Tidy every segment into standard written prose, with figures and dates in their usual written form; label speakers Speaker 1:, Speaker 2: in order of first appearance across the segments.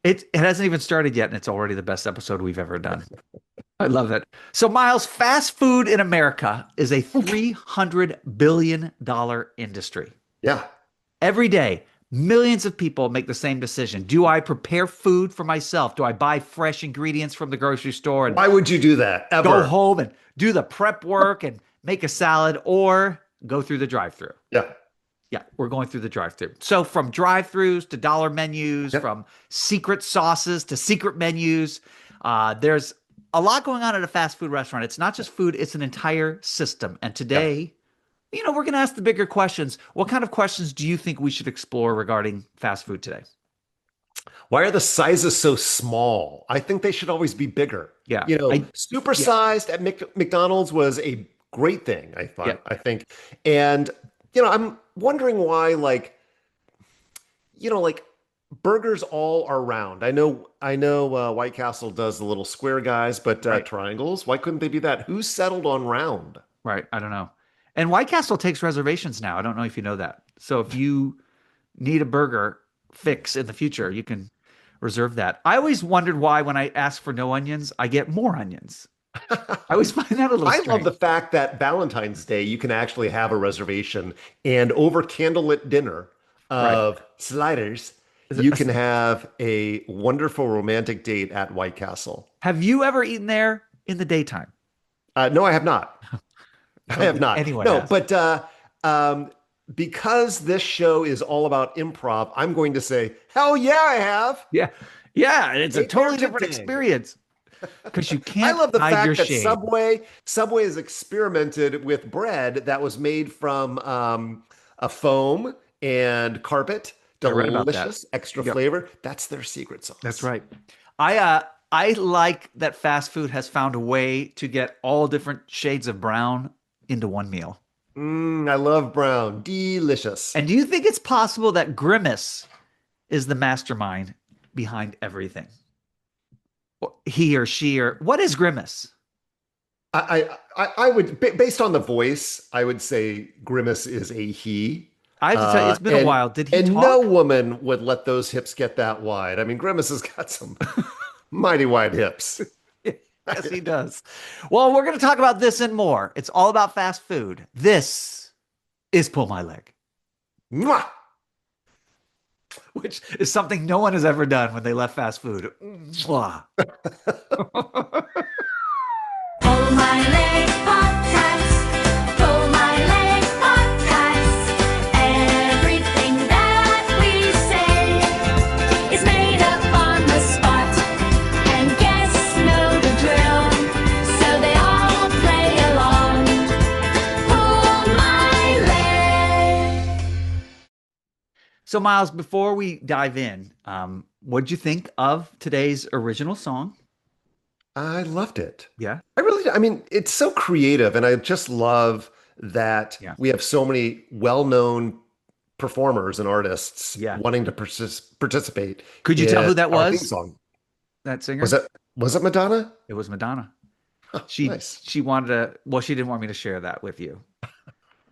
Speaker 1: It hasn't even started yet, and it's already the best episode we've ever done. I love it. So, Miles, fast food in America is a $300 billion industry.
Speaker 2: Yeah.
Speaker 1: Every day, millions of people make the same decision. Do I prepare food for myself? Do I buy fresh ingredients from the grocery store and
Speaker 2: Why would you do that
Speaker 1: go
Speaker 2: ever?
Speaker 1: home and do the prep work and make a salad or go through the drive-thru?
Speaker 2: Yeah.
Speaker 1: Yeah, we're going through the drive-thru. So from drive-thrus to dollar menus,
Speaker 2: Yep.
Speaker 1: from secret sauces to secret menus, there's a lot going on at a fast food restaurant. It's not just food, it's an entire system. And
Speaker 2: Yeah.
Speaker 1: today, we're going to ask the bigger questions. What kind of questions do you think we should explore regarding fast food today?
Speaker 2: Why are the sizes so small? I think they should always be bigger.
Speaker 1: Yeah, yeah,
Speaker 2: Supersized at McDonald's was a great thing,
Speaker 1: yeah.
Speaker 2: I think. And, I'm wondering why, like burgers all are round. I know, White Castle does the little square guys, but
Speaker 1: Right,
Speaker 2: triangles, why couldn't they be that? Who settled on round?
Speaker 1: right. I don't know. And White Castle takes reservations now. I don't know if you know that. So if you need a burger fix in the future, you can reserve that. I always wondered why when I ask for no onions, I get more onions. I always find that a little
Speaker 2: I love
Speaker 1: strange.
Speaker 2: the fact that Valentine's Day, you can actually have a reservation and over candlelit dinner
Speaker 1: Right.
Speaker 2: of sliders,
Speaker 1: Is
Speaker 2: you
Speaker 1: it-
Speaker 2: can have a wonderful romantic date at White Castle.
Speaker 1: Have you ever eaten there in the daytime?
Speaker 2: No, I have not.
Speaker 1: I
Speaker 2: I
Speaker 1: don't
Speaker 2: have
Speaker 1: think
Speaker 2: not.
Speaker 1: anyone
Speaker 2: No,
Speaker 1: has.
Speaker 2: but um, because this show is all about improv, I'm going to say, hell yeah, I have.
Speaker 1: Yeah. Yeah. And it's a
Speaker 2: Ain't there
Speaker 1: totally different
Speaker 2: today.
Speaker 1: experience because you
Speaker 2: I
Speaker 1: can't
Speaker 2: love the
Speaker 1: hide your
Speaker 2: fact that
Speaker 1: shame.
Speaker 2: Subway has experimented with bread that was made from a foam and carpet.
Speaker 1: I read about that.
Speaker 2: Delicious, extra
Speaker 1: Yep.
Speaker 2: flavor. That's their secret
Speaker 1: That's
Speaker 2: sauce.
Speaker 1: right. I like that fast food has found a way to get all different shades of brown into one meal.
Speaker 2: I love brown. Delicious.
Speaker 1: And do you think it's possible that Grimace is the mastermind behind everything? Or he or she or what is Grimace?
Speaker 2: I would, based on the voice, I would say Grimace is a he.
Speaker 1: I have to tell you,
Speaker 2: Uh,
Speaker 1: it's been a
Speaker 2: and
Speaker 1: while. Did he
Speaker 2: and no
Speaker 1: talk?
Speaker 2: woman would let those hips get that wide. I mean, Grimace has got some mighty wide hips.
Speaker 1: Yes, he does. Well, we're going to talk about this and more. It's all about fast food. This is Pull My Leg,
Speaker 2: Mwah!
Speaker 1: which is something no one has ever done when they left fast food. Mwah.
Speaker 3: Pull my leg podcast. Pull my leg podcast. Everything that we say is made up on the spot. And guests know the drill, so they all play along. Pull my leg.
Speaker 1: So, Miles, before we dive in, what'd you think of today's original song?
Speaker 2: I loved it.
Speaker 1: Yeah.
Speaker 2: I mean, it's so creative, and I just love that
Speaker 1: Yeah.
Speaker 2: we have so many well-known performers and artists
Speaker 1: Yeah.
Speaker 2: wanting to participate
Speaker 1: Could you tell
Speaker 2: in
Speaker 1: who that
Speaker 2: our theme
Speaker 1: was?
Speaker 2: song.
Speaker 1: That singer?
Speaker 2: Was it Madonna?
Speaker 1: It was Madonna. She
Speaker 2: Nice.
Speaker 1: she wanted to, well, she didn't want me to share that with you.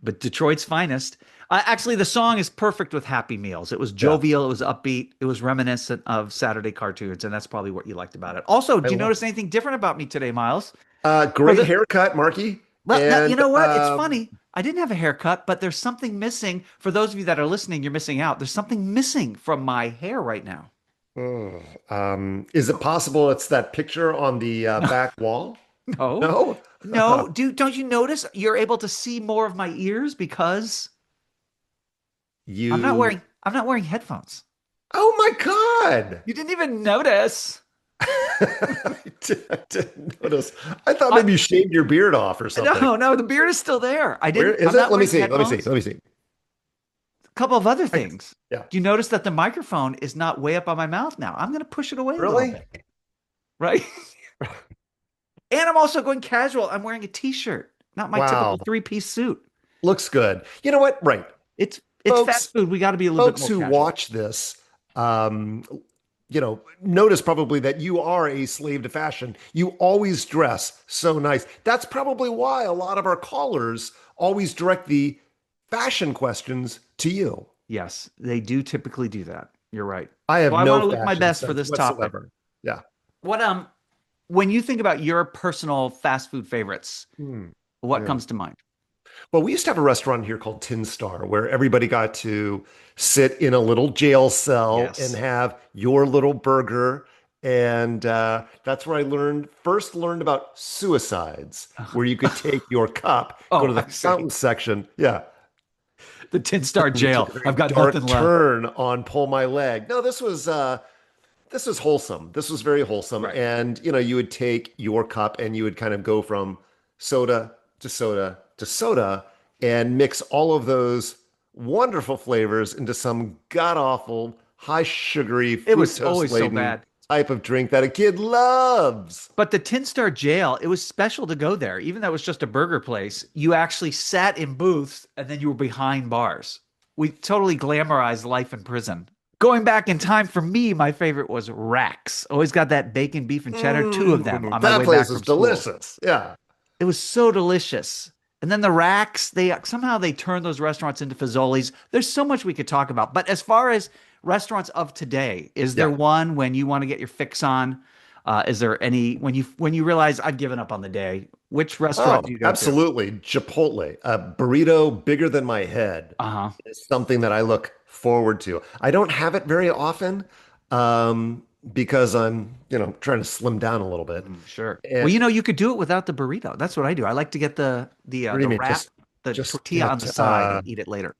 Speaker 1: But Detroit's finest. Actually, the song is perfect with Happy Meals. It was
Speaker 2: Yeah,
Speaker 1: jovial, it was upbeat, it was reminiscent of Saturday cartoons, and that's probably what you liked about it. Also,
Speaker 2: I
Speaker 1: did you
Speaker 2: love
Speaker 1: notice anything different about me today, Miles? For
Speaker 2: Great
Speaker 1: the
Speaker 2: haircut, Marky.
Speaker 1: well, now, you
Speaker 2: And
Speaker 1: know what? It's funny. I didn't have a haircut, but there's something missing. For those of you that are listening, you're missing out. There's something missing from my hair right now.
Speaker 2: is it possible it's that picture on the back wall?
Speaker 1: No,
Speaker 2: No?
Speaker 1: no, dude, don't you notice you're able to see more of my ears because
Speaker 2: You.
Speaker 1: I'm not wearing headphones.
Speaker 2: Oh my God.
Speaker 1: You didn't even notice.
Speaker 2: I didn't notice. I thought
Speaker 1: I,
Speaker 2: maybe you shaved your beard off or something.
Speaker 1: no, no, the beard is still there.
Speaker 2: Where is
Speaker 1: I'm
Speaker 2: it?
Speaker 1: not
Speaker 2: Let me
Speaker 1: wearing
Speaker 2: see. Let me see.
Speaker 1: headphones.
Speaker 2: Let me see.
Speaker 1: A couple of other things.
Speaker 2: Yeah.
Speaker 1: Do you notice that the microphone is not way up on my mouth now? I'm going to push it away a little
Speaker 2: Really?
Speaker 1: bit, right? And I'm also going casual. I'm wearing a t-shirt, not my typical
Speaker 2: Wow.
Speaker 1: three-piece suit.
Speaker 2: Looks good. You know what? Right.
Speaker 1: It's
Speaker 2: Folks,
Speaker 1: fast food. We got to be a little bit
Speaker 2: folks
Speaker 1: more
Speaker 2: who
Speaker 1: casual.
Speaker 2: watch this, um, notice probably that you are a slave to fashion. You always dress so nice. That's probably why a lot of our callers always direct the fashion questions to you.
Speaker 1: Yes, they do typically do that. You're right.
Speaker 2: I have
Speaker 1: Well, I want
Speaker 2: no
Speaker 1: to look my
Speaker 2: fashion
Speaker 1: best for
Speaker 2: sense
Speaker 1: this topic.
Speaker 2: whatsoever. Yeah.
Speaker 1: What when you think about your personal fast food favorites,
Speaker 2: Hmm.
Speaker 1: what
Speaker 2: Yeah.
Speaker 1: comes to mind?
Speaker 2: Well, we used to have a restaurant here called Tin Star where everybody got to sit in a little jail cell and
Speaker 1: Yes.
Speaker 2: have your little burger. And that's where I first learned about suicides, where you could take your cup, go
Speaker 1: Oh,
Speaker 2: to the
Speaker 1: I see.
Speaker 2: fountain section. Yeah.
Speaker 1: The 10-star
Speaker 2: We took
Speaker 1: jail.
Speaker 2: a very
Speaker 1: I've got nothing
Speaker 2: dark
Speaker 1: left.
Speaker 2: turn on Pull My Leg. No, this was wholesome. This was very wholesome.
Speaker 1: Right.
Speaker 2: And you would take your cup and you would kind of go from soda to soda to soda and mix all of those wonderful flavors into some god-awful, high sugary,
Speaker 1: It was always so
Speaker 2: fructose-laden
Speaker 1: bad.
Speaker 2: type of drink that a kid loves.
Speaker 1: But the 10-star jail, it was special to go there. Even though it was just a burger place, you actually sat in booths and then you were behind bars. We totally glamorized life in prison. Going back in time, for me, my favorite was Rax. Always got that bacon, beef, and cheddar, two of them on my
Speaker 2: That
Speaker 1: way
Speaker 2: place
Speaker 1: back
Speaker 2: is
Speaker 1: from school.
Speaker 2: delicious. Yeah.
Speaker 1: It was so delicious. And then the Racks, they somehow they turned those restaurants into Fazoli's. There's so much we could talk about. But as far as restaurants of today, is there
Speaker 2: Yeah.
Speaker 1: one when you want to get your fix on? Is there any when you realize I've given up on the day? Which
Speaker 2: Oh,
Speaker 1: restaurant do you go to?
Speaker 2: absolutely. Chipotle, a burrito bigger than my head
Speaker 1: Uh-huh.
Speaker 2: is something that I look forward to. I don't have it very often because I'm, trying to slim down a little bit.
Speaker 1: Sure.
Speaker 2: And
Speaker 1: Well, you could do it without the burrito. That's what I do. I like to get
Speaker 2: what do
Speaker 1: the
Speaker 2: you mean?
Speaker 1: wrap, the
Speaker 2: Just
Speaker 1: tortilla on
Speaker 2: get
Speaker 1: the side and eat it later.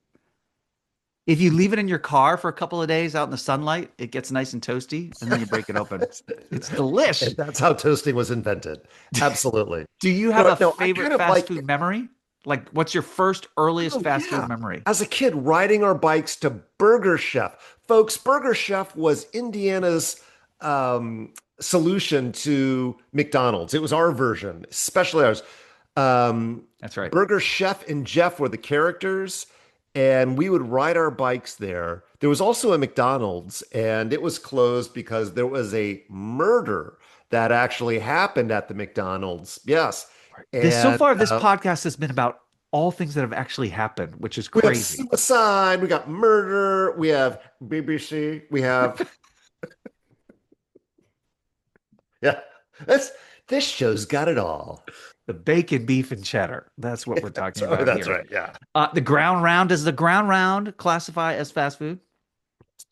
Speaker 1: If you leave it in your car for a couple of days out in the sunlight, it gets nice and toasty, and then you break it open. It's delish.
Speaker 2: and that's how toasting was invented. Absolutely.
Speaker 1: Do you have a
Speaker 2: No, I
Speaker 1: favorite
Speaker 2: kind of
Speaker 1: fast
Speaker 2: like,
Speaker 1: food memory? Like, what's your first earliest
Speaker 2: oh
Speaker 1: fast food
Speaker 2: yeah.
Speaker 1: memory?
Speaker 2: As a kid, riding our bikes to Burger Chef. Folks, Burger Chef was Indiana's solution to McDonald's. It was our version, especially ours.
Speaker 1: That's right.
Speaker 2: Burger Chef and Jeff were the characters, and we would ride our bikes there. There was also a McDonald's, and it was closed because there was a murder that actually happened at the McDonald's. Yes.
Speaker 1: This so
Speaker 2: And
Speaker 1: far, this podcast has been about all things that have actually happened, which is
Speaker 2: we have
Speaker 1: crazy.
Speaker 2: suicide, we got murder, we have BBC, we have yeah. That's this show's got it all.
Speaker 1: The bacon, beef, and cheddar. That's what we're talking about
Speaker 2: That's
Speaker 1: here.
Speaker 2: right. Yeah.
Speaker 1: The ground round, does the ground round classify as fast food?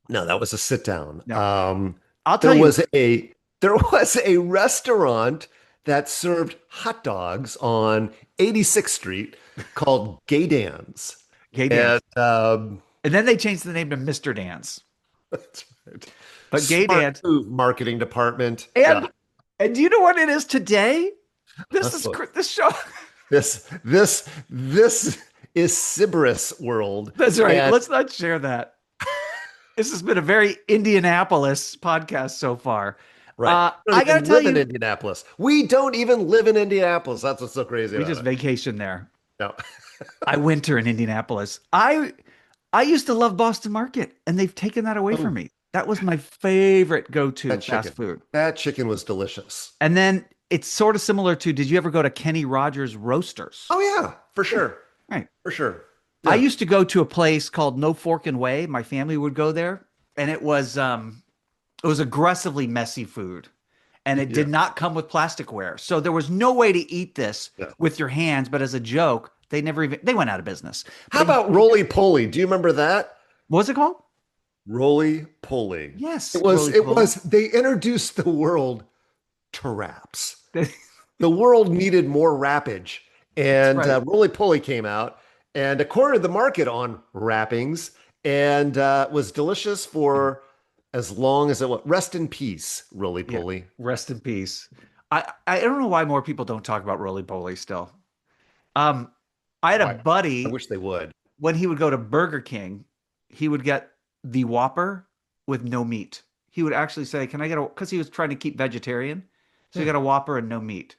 Speaker 2: No, that was a sit down.
Speaker 1: No. I'll
Speaker 2: There
Speaker 1: tell you.
Speaker 2: was a there was a restaurant that served hot dogs on 86th Street called Gay Dan's.
Speaker 1: Gay Dance.
Speaker 2: And
Speaker 1: And then they changed the name to Mr. Dance.
Speaker 2: that's right.
Speaker 1: But Gay
Speaker 2: Smart
Speaker 1: Dance.
Speaker 2: move, marketing department.
Speaker 1: And
Speaker 2: Yeah.
Speaker 1: and do you know what it is today?
Speaker 2: Look,
Speaker 1: This show.
Speaker 2: this is Sybaris world.
Speaker 1: That's right.
Speaker 2: And
Speaker 1: Let's not share that. This has been a very Indianapolis podcast so far.
Speaker 2: right. We
Speaker 1: I
Speaker 2: don't
Speaker 1: gotta
Speaker 2: even
Speaker 1: tell
Speaker 2: live in
Speaker 1: you,
Speaker 2: Indianapolis. We don't even live in Indianapolis. That's what's so crazy
Speaker 1: we
Speaker 2: about
Speaker 1: just
Speaker 2: it.
Speaker 1: vacation there.
Speaker 2: No.
Speaker 1: I winter in Indianapolis. I used to love Boston Market, and they've taken that away from me. That was my favorite go-to
Speaker 2: That
Speaker 1: fast
Speaker 2: chicken.
Speaker 1: food.
Speaker 2: That chicken was delicious.
Speaker 1: And then it's sort of similar to, did you ever go to Kenny Rogers Roasters?
Speaker 2: Oh yeah, for sure.
Speaker 1: Right.
Speaker 2: For sure.
Speaker 1: I
Speaker 2: Yeah.
Speaker 1: used to go to a place called No Forkin Way. My family would go there, and it was aggressively messy food, and it did not come with plasticware. So there was no way to eat this
Speaker 2: Yeah.
Speaker 1: with your hands. But as a joke, they went out of business.
Speaker 2: How about roly poly? Do you remember that?
Speaker 1: What was it called?
Speaker 2: Roly poly.
Speaker 1: Yes,
Speaker 2: It was
Speaker 1: roly
Speaker 2: it
Speaker 1: poly.
Speaker 2: was they introduced the world to wraps. The world needed more wrappage. And
Speaker 1: That's right.
Speaker 2: roly poly came out and cornered the market on wrappings and was delicious for as long as it was. Rest in peace, roly
Speaker 1: Yeah.
Speaker 2: poly.
Speaker 1: Rest in peace. I don't know why more people don't talk about roly poly still. I had a
Speaker 2: Why? I
Speaker 1: buddy
Speaker 2: wish they would.
Speaker 1: when he would go to Burger King, he would get the Whopper with no meat. He would actually say, "Can I get a?" Because he was trying to keep vegetarian, so he
Speaker 2: Yeah.
Speaker 1: got a Whopper and no meat.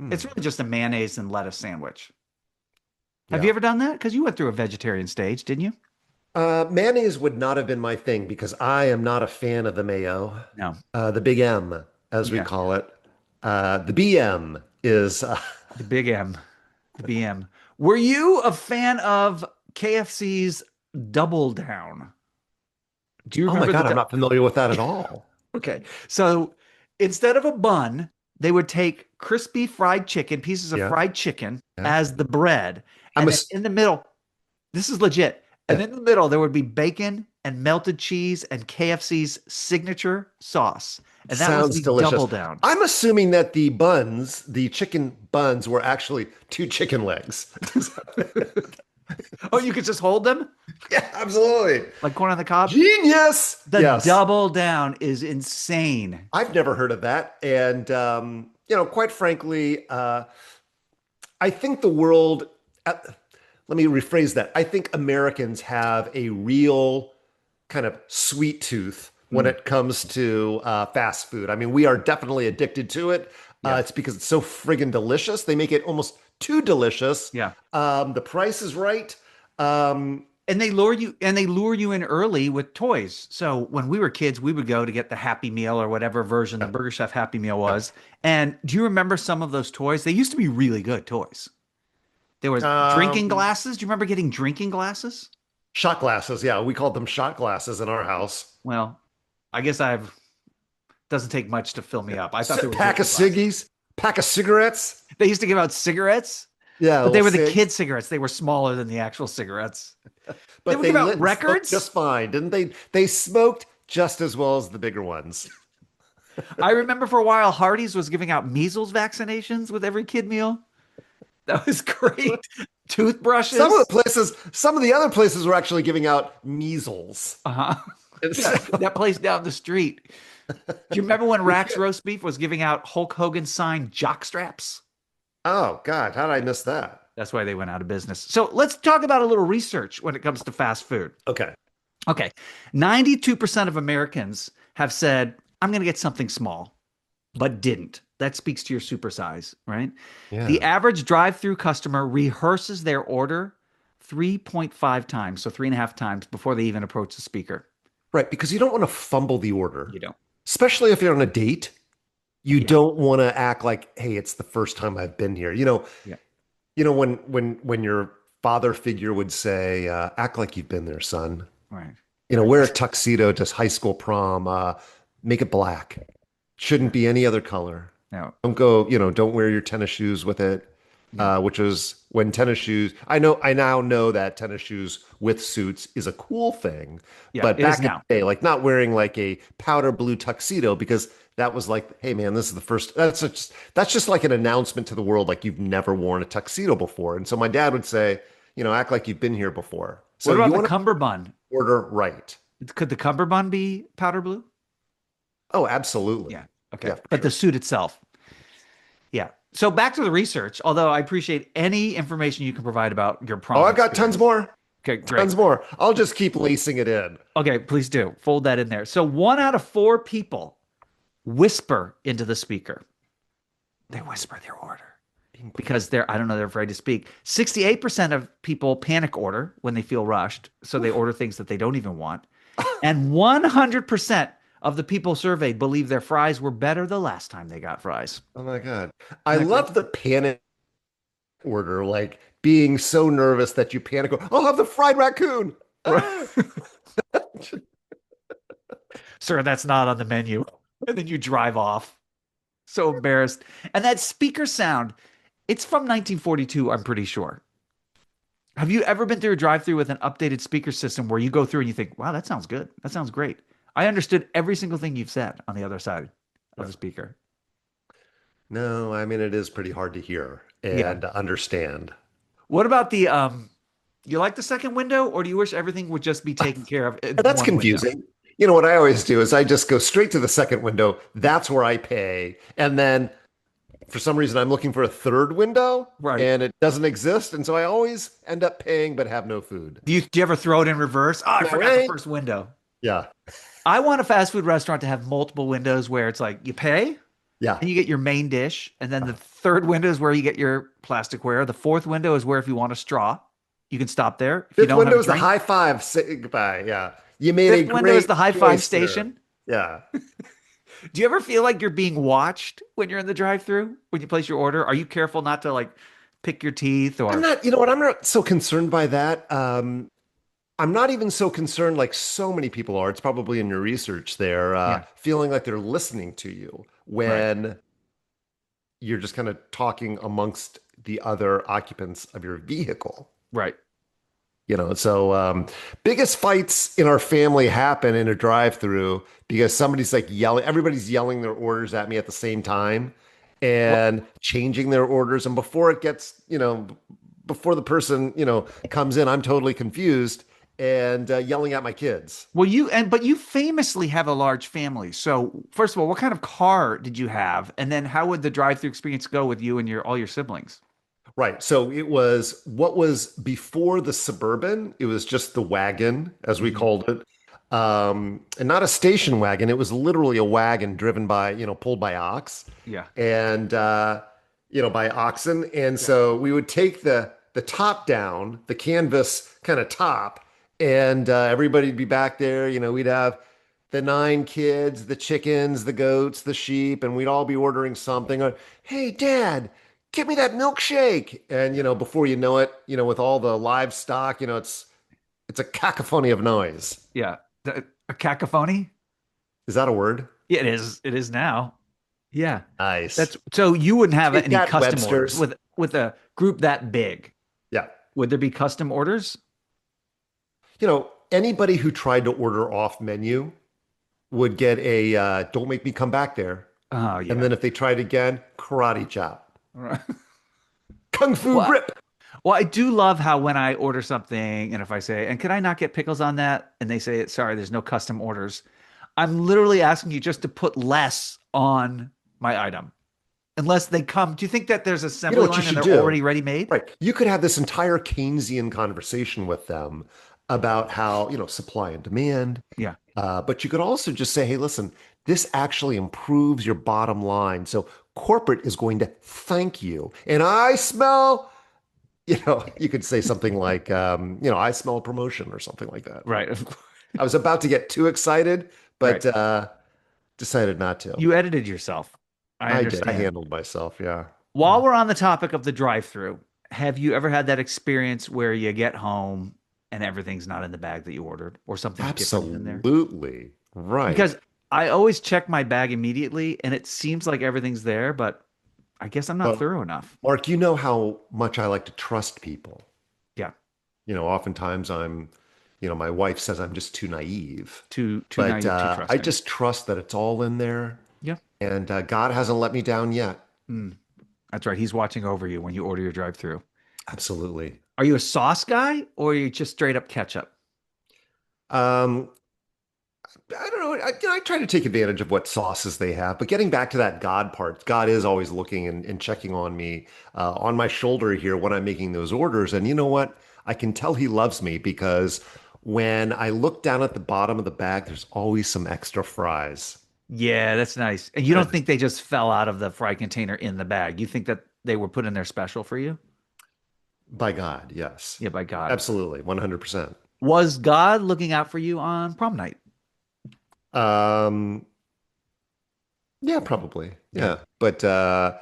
Speaker 2: Mm.
Speaker 1: It's really just a mayonnaise and lettuce sandwich. Have
Speaker 2: Yeah.
Speaker 1: you ever done that? Because you went through a vegetarian stage, didn't you?
Speaker 2: Mayonnaise would not have been my thing because I am not a fan of the mayo.
Speaker 1: No.
Speaker 2: The big M, as we
Speaker 1: Yeah.
Speaker 2: call it. The BM is
Speaker 1: The Big M, the BM. Were you a fan of KFC's Double Down? Do you
Speaker 2: Oh my
Speaker 1: remember
Speaker 2: God, I'm not familiar with that at all.
Speaker 1: Okay. So instead of a bun, they would take crispy fried chicken, pieces of
Speaker 2: Yeah.
Speaker 1: fried chicken
Speaker 2: Yeah.
Speaker 1: as the bread.
Speaker 2: I'm
Speaker 1: And
Speaker 2: a,
Speaker 1: then in the middle, this is legit. And
Speaker 2: yeah.
Speaker 1: in the middle, there would be bacon and melted cheese and KFC's signature sauce. And that was
Speaker 2: Sounds
Speaker 1: the
Speaker 2: delicious.
Speaker 1: double down.
Speaker 2: I'm assuming that the buns, the chicken buns, were actually two chicken legs.
Speaker 1: Oh, you could just hold them
Speaker 2: Yeah, absolutely.
Speaker 1: like corn on the cob?
Speaker 2: Genius.
Speaker 1: The
Speaker 2: Yes.
Speaker 1: double down is insane.
Speaker 2: I've never heard of that. And, quite frankly, I think the world, let me rephrase that. I think Americans have a real kind of sweet tooth when
Speaker 1: Mm,
Speaker 2: it comes to fast food. I mean, we are definitely addicted to it.
Speaker 1: yeah.
Speaker 2: It's because it's so friggin' delicious. They make it almost too delicious.
Speaker 1: Yeah.
Speaker 2: The price is right. Um,
Speaker 1: And they lure you in early with toys. So when we were kids, we would go to get the Happy Meal or whatever version the
Speaker 2: yeah,
Speaker 1: Burger Chef Happy Meal
Speaker 2: yeah.
Speaker 1: was. And do you remember some of those toys? They used to be really good toys. There was drinking
Speaker 2: Um,
Speaker 1: glasses. Do you remember getting drinking glasses?
Speaker 2: Shot glasses. Yeah, we called them shot glasses in our house.
Speaker 1: Well, I guess I've doesn't take much to fill me up. I thought they were
Speaker 2: Pack of
Speaker 1: drinking glasses.
Speaker 2: ciggies, pack of cigarettes.
Speaker 1: They used to give out cigarettes,
Speaker 2: Yeah,
Speaker 1: but they
Speaker 2: little
Speaker 1: were the
Speaker 2: cigs.
Speaker 1: kid cigarettes. They were smaller than the actual cigarettes. They
Speaker 2: But
Speaker 1: would
Speaker 2: they
Speaker 1: give
Speaker 2: lit
Speaker 1: out
Speaker 2: and smoked
Speaker 1: records.
Speaker 2: just fine, didn't they? They smoked just as well as the bigger ones.
Speaker 1: I remember for a while, Hardee's was giving out measles vaccinations with every kid meal. That was great.
Speaker 2: Some of the
Speaker 1: Toothbrushes.
Speaker 2: places, some of the other places were actually giving out measles.
Speaker 1: Uh-huh. Yeah,
Speaker 2: Instead of-
Speaker 1: that place down the street. Do you remember when Rax Roast Beef was giving out Hulk Hogan signed jock straps?
Speaker 2: Oh God, how did I miss that?
Speaker 1: That's why they went out of business. So let's talk about a little research when it comes to fast food.
Speaker 2: Okay.
Speaker 1: Okay. 92% of Americans have said, I'm going to get something small, but didn't. That speaks to your supersize, right? The
Speaker 2: Yeah.
Speaker 1: average drive-through customer rehearses their order 3.5 times, so 3.5 times before they even approach the speaker.
Speaker 2: Right, because you don't want to fumble the order,
Speaker 1: You don't.
Speaker 2: especially if you're on a date. You
Speaker 1: Yeah.
Speaker 2: don't want to act like, "Hey, it's the first time I've been here."
Speaker 1: Yeah.
Speaker 2: When your father figure would say, "Act like you've been there, son."
Speaker 1: Right.
Speaker 2: Wear a tuxedo to high school prom. Make it black. Shouldn't be any other color.
Speaker 1: No.
Speaker 2: Don't go, don't wear your tennis shoes with it.
Speaker 1: Yeah.
Speaker 2: Which was when tennis shoes, I now know that tennis shoes with suits is a cool thing.
Speaker 1: Yeah,
Speaker 2: But
Speaker 1: it is
Speaker 2: back in
Speaker 1: now.
Speaker 2: the day, like not wearing like a powder blue tuxedo because that was like, hey man, this is the first, that's just like an announcement to the world, like you've never worn a tuxedo before. And so my dad would say, act like you've been here before. So
Speaker 1: What
Speaker 2: you
Speaker 1: about the
Speaker 2: want to
Speaker 1: cummerbund?
Speaker 2: order right.
Speaker 1: Could the cummerbund be powder blue?
Speaker 2: Oh, absolutely.
Speaker 1: Yeah. Okay.
Speaker 2: Yeah, for
Speaker 1: But the
Speaker 2: sure.
Speaker 1: suit itself. Yeah. So back to the research, although I appreciate any information you can provide about your
Speaker 2: Oh,
Speaker 1: prom
Speaker 2: I've got tons
Speaker 1: experience.
Speaker 2: more.
Speaker 1: Okay, great.
Speaker 2: Tons more. I'll just keep lacing it in.
Speaker 1: Okay, please do. Fold that in there. So 1 out of 4 people whisper into the speaker. They whisper their order because I don't know, they're afraid to speak. 68% of people panic order when they feel rushed. So they order things that they don't even want. And 100% of the people surveyed believe their fries were better the last time they got fries.
Speaker 2: Oh my God. I
Speaker 1: Isn't that
Speaker 2: love
Speaker 1: crazy?
Speaker 2: the panic order, like being so nervous that you panic. I'll have the fried raccoon. Ah.
Speaker 1: Sir, that's not on the menu. And then you drive off. So embarrassed. And that speaker sound, it's from 1942, I'm pretty sure. Have you ever been through a drive-through with an updated speaker system where you go through and you think, wow, that sounds good. That sounds great. I understood every single thing you've said on the other side of the speaker.
Speaker 2: No, I mean, it is pretty hard to hear
Speaker 1: Yeah.
Speaker 2: and understand.
Speaker 1: What about you like the second window, or do you wish everything would just be taken care of in
Speaker 2: That's
Speaker 1: one window?
Speaker 2: confusing. You know what I always do is I just go straight to the second window. That's where I pay. And then for some reason, I'm looking for a third window
Speaker 1: Right.
Speaker 2: and it doesn't exist. And so I always end up paying but have no food.
Speaker 1: Do you ever throw it in reverse? Oh, I
Speaker 2: No
Speaker 1: forgot the
Speaker 2: way.
Speaker 1: first window.
Speaker 2: Yeah.
Speaker 1: I want a fast food restaurant to have multiple windows where it's like you pay
Speaker 2: Yeah.
Speaker 1: and you get your main dish, and then the third window is where you get your plasticware. The fourth window is where if you want a straw, you can stop there. If you
Speaker 2: Fifth
Speaker 1: don't
Speaker 2: window
Speaker 1: have a
Speaker 2: is the
Speaker 1: drink,
Speaker 2: high five. Say goodbye. Yeah. You made a
Speaker 1: fifth window is
Speaker 2: great
Speaker 1: the high five
Speaker 2: choice there.
Speaker 1: station.
Speaker 2: Yeah.
Speaker 1: Do you ever feel like you're being watched when you're in the drive-through when you place your order? Are you careful not to like pick your teeth
Speaker 2: I'm
Speaker 1: or
Speaker 2: not, you know what? I'm not so concerned by that. I'm not even so concerned like so many people are. It's probably in your research there,
Speaker 1: Yeah,
Speaker 2: feeling like they're listening to you
Speaker 1: right,
Speaker 2: when you're just kind of talking amongst the other occupants of your vehicle.
Speaker 1: right.
Speaker 2: Biggest fights in our family happen in a drive-through because somebody's like yelling, everybody's yelling their orders at me at the same time
Speaker 1: Well,
Speaker 2: and changing their orders. And before it gets, before the person, comes in, I'm totally confused and yelling at my kids.
Speaker 1: but you famously have a large family. So first of all, what kind of car did you have? And then how would the drive-through experience go with you and your all your siblings?
Speaker 2: Right. So it was what was before the Suburban. It was just the wagon, as we
Speaker 1: Mhm.
Speaker 2: called it. And not a station wagon. It was literally a wagon driven by, pulled by ox
Speaker 1: Yeah.
Speaker 2: and, by oxen. And
Speaker 1: Yeah.
Speaker 2: so we would take the top down, the canvas kind of top, and everybody'd be back there. We'd have the 9 kids, the chickens, the goats, the sheep, and we'd all be ordering something. Hey, Dad, get me that milkshake. And before you know it, with all the livestock, it's a cacophony of noise.
Speaker 1: Yeah. A cacophony?
Speaker 2: Is that a word?
Speaker 1: Yeah, it is. It is now. Yeah.
Speaker 2: Nice.
Speaker 1: That's so you wouldn't have
Speaker 2: Take
Speaker 1: any
Speaker 2: that,
Speaker 1: custom orders
Speaker 2: Webster's.
Speaker 1: with a group that big.
Speaker 2: Yeah.
Speaker 1: Would there be custom orders?
Speaker 2: Anybody who tried to order off menu would get a don't make me come back there.
Speaker 1: Oh,
Speaker 2: And
Speaker 1: yeah.
Speaker 2: then if they tried again, karate chop,
Speaker 1: Right.
Speaker 2: kung fu
Speaker 1: Well,
Speaker 2: grip.
Speaker 1: well, I do love how when I order something and if I say, and can I not get pickles on that? And they say, sorry, there's no custom orders. I'm literally asking you just to put less on my item. Unless they come. Do you think that there's
Speaker 2: You know
Speaker 1: assembly
Speaker 2: what you
Speaker 1: line and
Speaker 2: should
Speaker 1: they're
Speaker 2: do?
Speaker 1: already ready made?
Speaker 2: Right. You could have this entire Keynesian conversation with them about how, supply and demand.
Speaker 1: Yeah.
Speaker 2: But you could also just say, hey, listen, this actually improves your bottom line. So corporate is going to thank you. And I smell, you could say something like, I smell a promotion or something like that.
Speaker 1: Right.
Speaker 2: I was about to get too excited,
Speaker 1: Right.
Speaker 2: but decided not to.
Speaker 1: You edited yourself. I
Speaker 2: I did. I
Speaker 1: understand.
Speaker 2: handled myself. Yeah.
Speaker 1: While we're on the topic of the drive-through, have you ever had that experience where you get home and everything's not in the bag that you ordered or something's different in there?
Speaker 2: Absolutely. Right.
Speaker 1: Because I always check my bag immediately and it seems like everything's there, but I guess I'm not
Speaker 2: Well,
Speaker 1: thorough enough.
Speaker 2: Mark, you know how much I like to trust people.
Speaker 1: Yeah.
Speaker 2: Oftentimes my wife says I'm just too naive,
Speaker 1: Too
Speaker 2: but
Speaker 1: naive, too
Speaker 2: I
Speaker 1: trusting.
Speaker 2: just trust that it's all in there.
Speaker 1: Yeah.
Speaker 2: And God hasn't let me down yet.
Speaker 1: Mm, that's right. He's watching over you when you order your drive-through.
Speaker 2: Absolutely.
Speaker 1: Are you a sauce guy or are you just straight up ketchup?
Speaker 2: Um, I don't know. I try to take advantage of what sauces they have, but getting back to that God part, God is always looking and checking on me, on my shoulder here when I'm making those orders. And you know what? I can tell he loves me because when I look down at the bottom of the bag, there's always some extra fries.
Speaker 1: Yeah, that's nice. And you don't think they just fell out of the fry container in the bag? You think that they were put in there special for you?
Speaker 2: By God, yes.
Speaker 1: Yeah, by God.
Speaker 2: Absolutely, 100%.
Speaker 1: Was God looking out for you on prom night?
Speaker 2: Um, yeah, probably.
Speaker 1: Yeah.
Speaker 2: Yeah. But I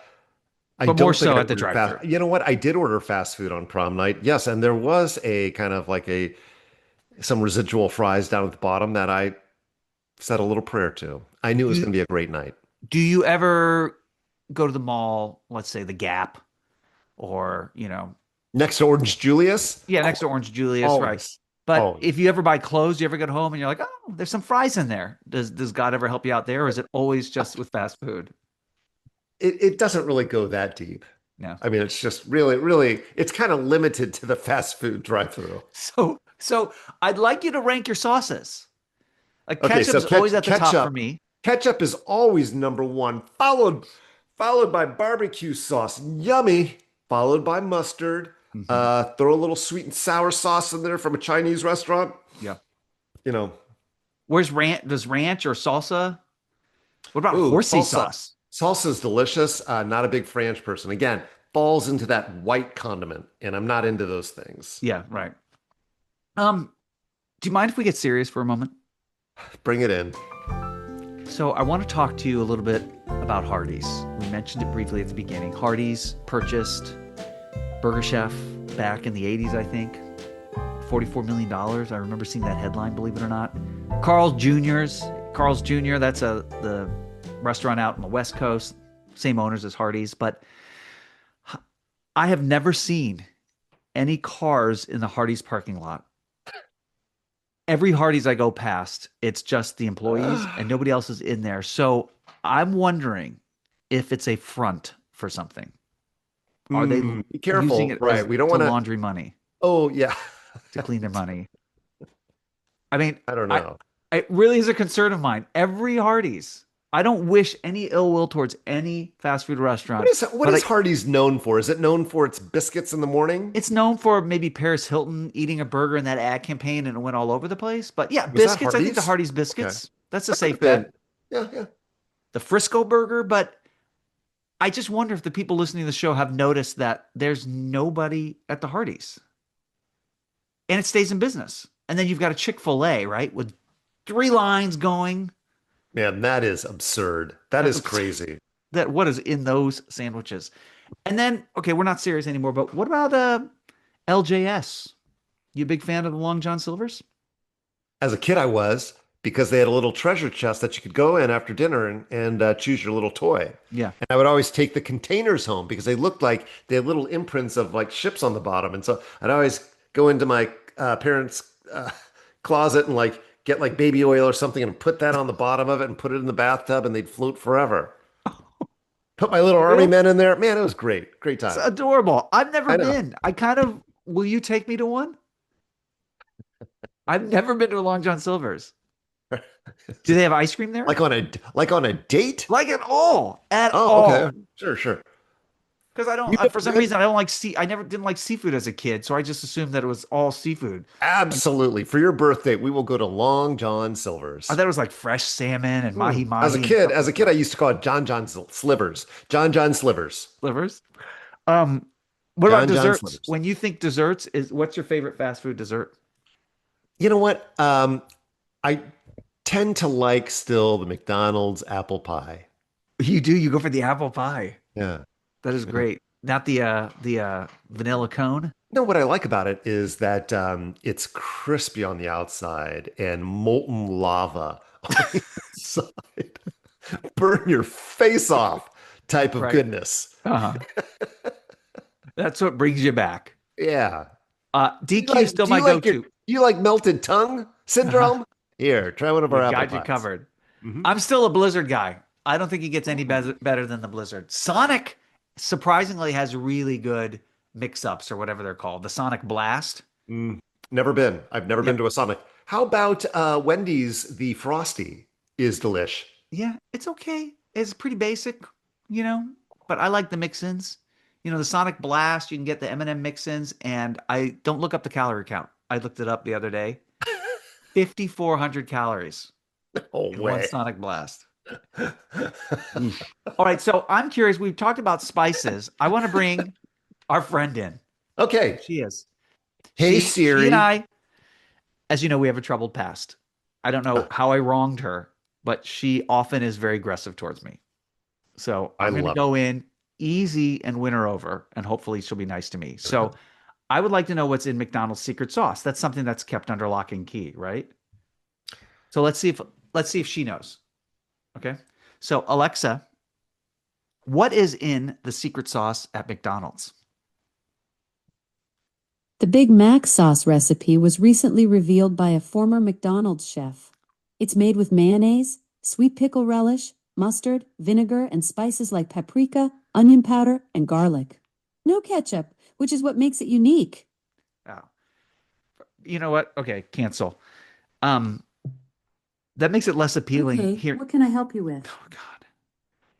Speaker 1: But more
Speaker 2: don't think
Speaker 1: so
Speaker 2: I
Speaker 1: at the
Speaker 2: ordered
Speaker 1: drive-thru.
Speaker 2: fast. You know what? I did order fast food on prom night. Yes, and there was a kind of like a some residual fries down at the bottom that I said a little prayer to. I knew it was
Speaker 1: You,
Speaker 2: going to be a great night.
Speaker 1: do you ever go to the mall, let's say the Gap, or,
Speaker 2: Next to Orange Julius,
Speaker 1: yeah, next to Orange Julius, right?
Speaker 2: always,
Speaker 1: But
Speaker 2: always.
Speaker 1: if you ever buy clothes, you ever get home and you're like, oh, there's some fries in there. Does God ever help you out there, or is it always just with fast food?
Speaker 2: It doesn't really go that deep.
Speaker 1: No.
Speaker 2: I mean, it's just really, really, it's kind of limited to the fast food drive-through.
Speaker 1: So I'd like you to rank your sauces. Like
Speaker 2: Okay, so
Speaker 1: ketchup's always at the top for me.
Speaker 2: ketchup is always number one, followed by barbecue sauce, yummy, followed by mustard.
Speaker 1: Mhm.
Speaker 2: Throw a little sweet and sour sauce in there from a Chinese restaurant.
Speaker 1: Yeah.
Speaker 2: You know,
Speaker 1: Where's ranch? Does ranch or salsa? What about
Speaker 2: ooh,
Speaker 1: horsey
Speaker 2: salsa.
Speaker 1: sauce?
Speaker 2: Salsa is delicious. Not a big French person. Again, falls into that white condiment, and I'm not into those things.
Speaker 1: Yeah, right. Um, do you mind if we get serious for a moment?
Speaker 2: Bring it in.
Speaker 1: So I want to talk to you a little bit about Hardee's. We mentioned it briefly at the beginning. Hardee's purchased Burger Chef back in the 80s, I think, $44 million. I remember seeing that headline, believe it or not. Carl's Jr., that's the restaurant out on the West Coast, same owners as Hardee's, but I have never seen any cars in the Hardee's parking lot. Every Hardee's I go past, it's just the employees and nobody else is in there. So I'm wondering if it's a front for something. Are they
Speaker 2: Be
Speaker 1: using
Speaker 2: careful.
Speaker 1: it
Speaker 2: Right.
Speaker 1: as
Speaker 2: We don't
Speaker 1: to
Speaker 2: want to.
Speaker 1: laundry money,
Speaker 2: Oh, yeah.
Speaker 1: to clean their money? I mean,
Speaker 2: I don't
Speaker 1: I
Speaker 2: know.
Speaker 1: it really is a concern of mine. Every Hardee's. I don't wish any ill will towards any fast food restaurant,
Speaker 2: What
Speaker 1: but
Speaker 2: is Hardee's known for? Is it known for its biscuits in the morning?
Speaker 1: it's known for maybe Paris Hilton eating a burger in that ad campaign and it went all over the place. But yeah,
Speaker 2: Was that
Speaker 1: biscuits. I think the
Speaker 2: Hardee's?
Speaker 1: Hardee's
Speaker 2: Okay.
Speaker 1: biscuits. That's a
Speaker 2: That could
Speaker 1: safe
Speaker 2: have been.
Speaker 1: bet.
Speaker 2: Yeah, yeah.
Speaker 1: The Frisco burger, but I just wonder if the people listening to the show have noticed that there's nobody at the Hardee's and it stays in business. And then you've got a Chick-fil-A, right? With 3 lines going.
Speaker 2: Man, that is absurd. That
Speaker 1: That's
Speaker 2: is crazy.
Speaker 1: that what is in those sandwiches. And then, okay, we're not serious anymore, but what about LJS? You a big fan of the Long John Silver's?
Speaker 2: As a kid, I was because they had a little treasure chest that you could go in after dinner and choose your little toy.
Speaker 1: Yeah.
Speaker 2: And I would always take the containers home because they looked like they had little imprints of like ships on the bottom. And so I'd always go into my parents' closet and like get like baby oil or something and put that on the bottom of it and put it in the bathtub and they'd float forever. Put my little army
Speaker 1: Really?
Speaker 2: men in there. Man, it was great. Great
Speaker 1: It's
Speaker 2: time.
Speaker 1: adorable. I've never
Speaker 2: I know.
Speaker 1: been. Will you take me to one? I've never been to a Long John Silver's. Do they have ice cream there?
Speaker 2: Like on a date?
Speaker 1: Like at all? At
Speaker 2: Oh,
Speaker 1: all?
Speaker 2: okay. Sure.
Speaker 1: Because I don't,
Speaker 2: You
Speaker 1: for some
Speaker 2: never
Speaker 1: reason, I don't like I never didn't like seafood as a kid, so I just assumed that it was all seafood.
Speaker 2: Absolutely. For your birthday, we will go to Long John
Speaker 1: I
Speaker 2: Silver's.
Speaker 1: thought it was like fresh salmon and mahi
Speaker 2: As a
Speaker 1: mahi and
Speaker 2: kid,
Speaker 1: stuff
Speaker 2: as a
Speaker 1: like
Speaker 2: kid,
Speaker 1: that.
Speaker 2: I used to call it John Slivers. John Slivers.
Speaker 1: Slivers. Um, what about
Speaker 2: John
Speaker 1: desserts?
Speaker 2: Slivers.
Speaker 1: When you think desserts, what's your favorite fast food dessert?
Speaker 2: You know what? I tend to like still the McDonald's apple pie.
Speaker 1: You do. You go for the apple pie.
Speaker 2: Yeah.
Speaker 1: That is
Speaker 2: Yeah.
Speaker 1: great. Not the vanilla cone.
Speaker 2: No, what I like about it is that it's crispy on the outside and molten lava on the inside. Burn your face off type of
Speaker 1: Right.
Speaker 2: goodness.
Speaker 1: Uh-huh. That's what brings you back.
Speaker 2: Yeah.
Speaker 1: DQ is still my go-to.
Speaker 2: You like melted tongue syndrome? Here, try one of our
Speaker 1: We
Speaker 2: apple
Speaker 1: got you
Speaker 2: pies.
Speaker 1: covered.
Speaker 2: Mhm.
Speaker 1: I'm still a Blizzard guy. I don't think he gets any better than the Blizzard. Sonic surprisingly has really good mix-ups or whatever they're called. The Sonic Blast.
Speaker 2: Mm, never been. I've never
Speaker 1: Yeah.
Speaker 2: been to a Sonic. How about Wendy's? The Frosty is delish.
Speaker 1: Yeah, it's okay. It's pretty basic, but I like the mix-ins. The Sonic Blast, you can get the M&M mix-ins, and I don't look up the calorie count. I looked it up the other day. 5,400 calories
Speaker 2: Oh
Speaker 1: in one
Speaker 2: way.
Speaker 1: Sonic Blast. All right, so I'm curious. We've talked about spices. I want to bring our friend in.
Speaker 2: Okay.
Speaker 1: She is.
Speaker 2: Hey
Speaker 1: She
Speaker 2: Siri.
Speaker 1: and I, as you know, we have a troubled past. I don't know how I wronged her, but she often is very aggressive towards me. So
Speaker 2: I
Speaker 1: I'm going to
Speaker 2: love
Speaker 1: go in easy and win her over, and hopefully she'll be nice to me. So I would like to know what's in McDonald's secret sauce. That's something that's kept under lock and key, right? So let's see if she knows. Okay. So Alexa, what is in the secret sauce at McDonald's?
Speaker 4: The Big Mac sauce recipe was recently revealed by a former McDonald's chef. It's made with mayonnaise, sweet pickle relish, mustard, vinegar, and spices like paprika, onion powder, and garlic. No ketchup, which is what makes it unique.
Speaker 1: Oh, you know what? Okay, cancel. That makes it less appealing
Speaker 4: Okay,
Speaker 1: here.
Speaker 4: what can I help you with?
Speaker 1: Oh God,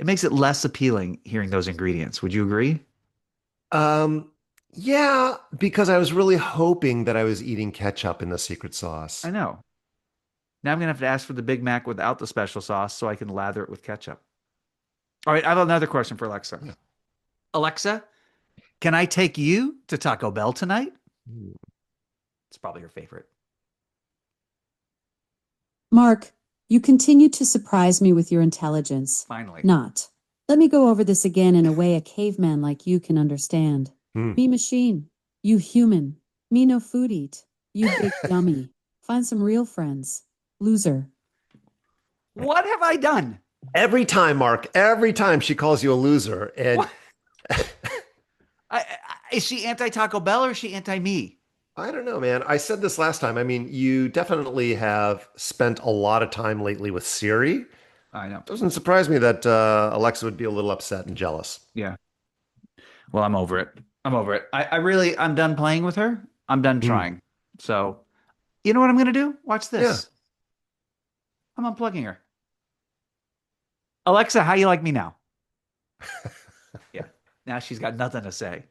Speaker 1: it makes it less appealing hearing those ingredients. Would you agree?
Speaker 2: Yeah, because I was really hoping that I was eating ketchup in the secret sauce.
Speaker 1: I know. Now I'm gonna have to ask for the Big Mac without the special sauce so I can lather it with ketchup. All right, I have another question for Alexa.
Speaker 2: Yeah.
Speaker 1: Alexa, can I take you to Taco Bell tonight?
Speaker 2: Hmm.
Speaker 1: It's probably your favorite.
Speaker 4: Mark, you continue to surprise me with your intelligence.
Speaker 1: Finally.
Speaker 4: Not. Let me go over this again in a way a caveman like you can understand.
Speaker 2: Hmm.
Speaker 4: Me machine, you human, me no food eat. You big dummy. Find some real friends. Loser.
Speaker 1: What have I done?
Speaker 2: Every time, Mark, every time she calls you a loser. And
Speaker 1: What? Is she anti Taco Bell or is she anti me?
Speaker 2: I don't know, man. I said this last time. I mean, you definitely have spent a lot of time lately with Siri.
Speaker 1: I know.
Speaker 2: Doesn't surprise me that Alexa would be a little upset and jealous.
Speaker 1: Yeah. Well, I'm over it. I'm over it. I really, I'm done playing with her. I'm done
Speaker 2: Hmm.
Speaker 1: trying. So, you know what I'm going to do? Watch
Speaker 2: Yeah.
Speaker 1: this. I'm unplugging her. Alexa, how you like me now? Yeah. Now she's got nothing to say.